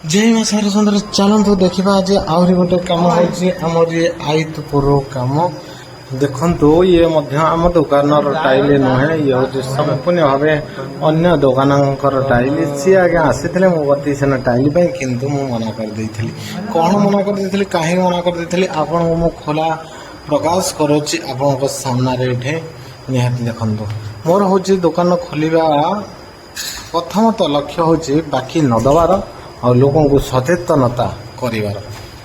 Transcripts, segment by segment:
जय मां सारे सुंदर चलतु देखा आज आहरी गोटे कम होमर ये आईतपुर कम देखु ये आम दुकान टाइल नुहे ये हूँ संपूर्ण भाव अन्य दुकान टाइल सी आगे आसी मो गति सेना टाइल किंतु मु मना कर कौन मना कर कहीं मना कर आपन को खोला प्रकाश करुच्ची आपण सामने ये निहाती देखु मोर हूँ दुकान खोलिया प्रथम तो लक्ष्य हूँ बाकी नदबार और लोगों को सचेतनता करिवार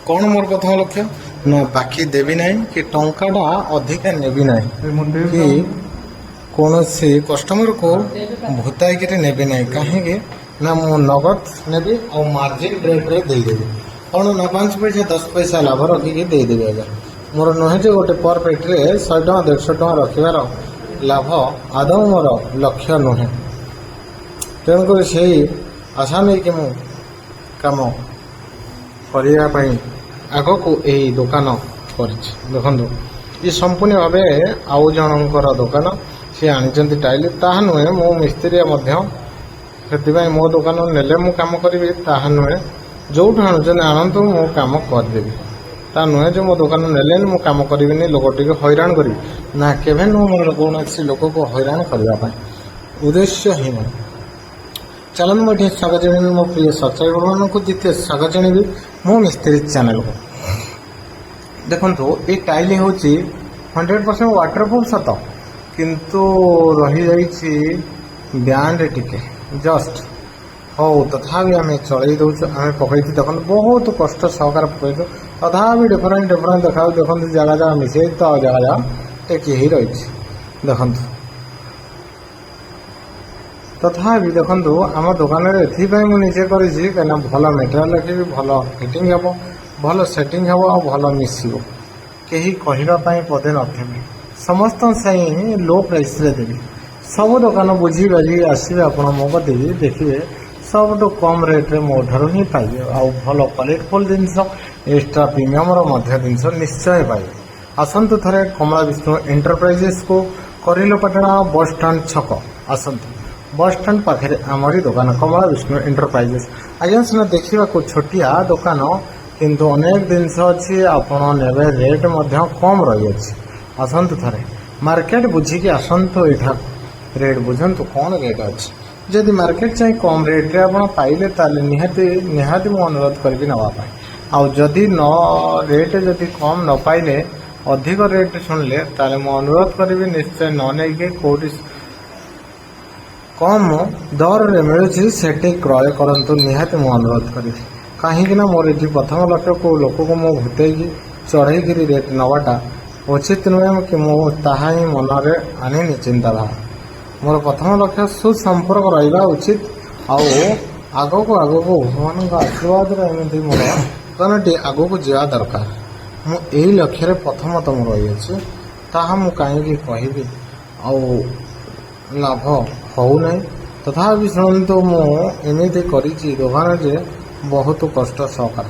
कौन मोर प्रथम लक्ष्य ना बाकी देवी ना कि टंकाटा अधिका नेबी ना कि कौन से कस्टमर को भूताई नेबी ना कहीं ना मु नगद नेबी और मार्जिन रेट रे देदेवी कौन ना 5 पैसा 10 पैसा लाभ रखिकी देदेवी आज्ञा मोर नुहे जो गोटे पर पेट्रे 100 टका 150 टका रखार लाभ आदौ मोर लक्ष्य नुहे तेणुक से आशा नहीं कि मु काम करने आग को यही दुकान कर देखु ये संपूर्ण भाव आउ जनकर दुकान सी आनी टाइल ताहा नुहे मो मिस्त्री से मो दुकान नेले मु काम करी ताहा नुहे जो आणतु मु काम करदेवी ता नुहे जो मो दुकान नेले मु काम करी लोक टी हैरान करी ना केवे नु मोर कौन लोक को हैरान करने उद्देश्य ही नहीं चलन मुझे स्वागत जन मो प्रिय सब्सक्राइबर मान को द्वितीय स्वागत जनबी मो मिस्त्री चैनल को देखो ये टाइल हूँ 100% वाटरप्रूफ सत किंतु रही जाइए ब्यांड टिके जस्ट हो तथा आम चल दौर आम पकई देख बहुत कष्ट सहकार पकई तथा डिफरेन्ट डिफरेन्ट देखा देखो जगह जगह मिसे तो जगह जगह टेकी ही रही देखु तथा देखु आम दुकान मुझे कहीं भल मेटेरियल रखी भल फिटिंग हे भल सेटिंग हे और भल मिसिब कहीं कहवाई पदे नी समस्त से लो प्राइस रे देवी सब दुकान बुझी बाझी आसवे आप देवी देखिए सब कम रेट्रे मो ठार ही पाइबे आउ भल क्वालिटीफुल जिनस एक्स्ट्रा प्रीमियम जिनस निश्चय पाइबे आसतु थे कमला विष्णु एंटरप्राइजेस को करिलोपाटଣା बस स्टाण्ड छक आसतु बस स्टाण्ड पाखे आमरी दुकान कमला विष्णु एंटरप्राइजेस आज्ञा सीना देखा छोटिया दुकान किंतु अनेक जिनस अच्छी आपड़ ने रेट कम रही अच्छी आसतु थे मार्केट बुझिकी आसतु यहाँ रेट बुझंतु कौन रेट अच्छी जदि मार्केट चाहिए कम रेट रे आप पाइले ताले निहाती निहाती मु अनुरोध करी नापी आदि न रेट जदि कम न पाइले अधिक रेट शुणिले ताले मु अनुरोध करी निश्चय न नहीं कौटी कम दर रे मिलूँ से क्रय करंतु निहाती मु अनुरोध करी कहीं मोर ये प्रथम लक्ष्य को लोक को मो भूतई चढ़ई रेट नवाटा उचित नुहे कि मुझे ही मनरे आनी चिंताधारा मोर प्रथम लक्ष्य सुसंपर्क रहा उचित आग को भगवान आशीर्वाद एमती मोर दुकानटी आग को जा दरकार मुझे लक्ष्य प्रथमतम रही ताहा मु कहीं कहबी लाभ होना तथा शुणु मुझे दुकान बहुत कष्ट सहकार